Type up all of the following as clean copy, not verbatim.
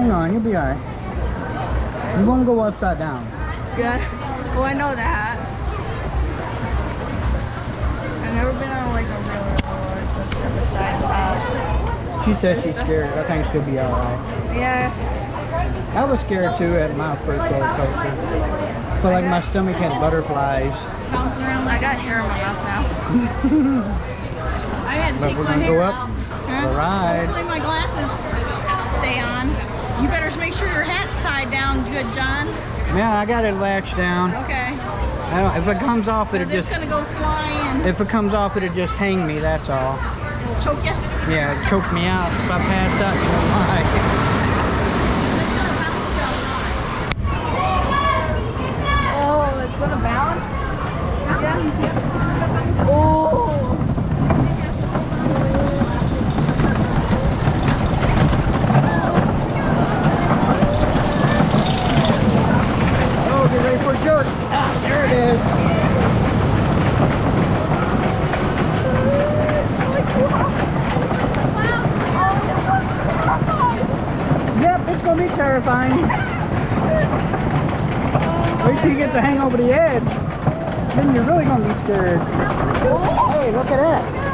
hang on, you'll be alright. You won't go upside down. Good. Well, I know that. I've never been on like a real roller coaster besides that. She says she's scared. I think she'll be alright. Yeah. I was scared too at my first roller coaster. Felt like my stomach had butterflies. Bouncing around. I got hair in my mouth now. I had to But take we're my gonna hair go out. up the ride. Hopefully my glasses stay on. You better make sure your hat's tied down good, John. Yeah, I got it latched down. Okay. If it comes off, it'll Because it's just. gonna go flying. If it comes off, it'll just hang me. That's all. It'll choke you. Yeah, it choked me out. If I passed out, you know why. Oh, it's gonna bounce? Yeah. Oh. Oh, get ready for a jerk. Ah, there it is. Yep, it's gonna be terrifying. Wait till you get to hang over the edge. Then you're really gonna be scared. Hey, look at that.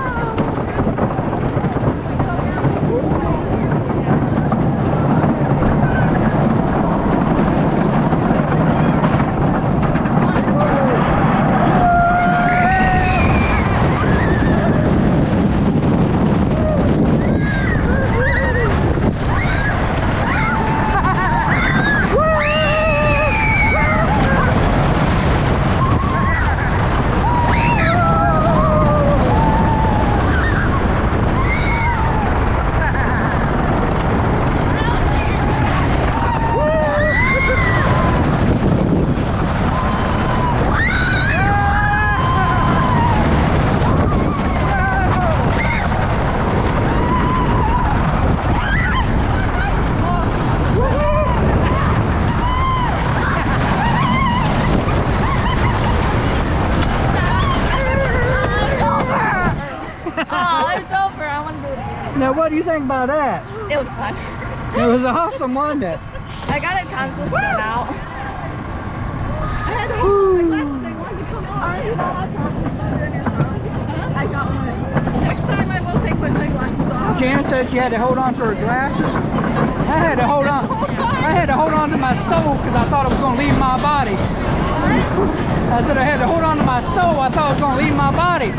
Now, what do you think about that? It was fun. It was awesome, wasn't it? I got a tonsil's out. I had to hold my glasses. They wanted to come off. I got one. Next time I will take my glasses off. Jan said she had to hold on to her glasses. I had to hold on. I had to hold on to my soul because I thought it was going to leave my body. I said I had to hold on to my soul. I thought it was going to leave my body.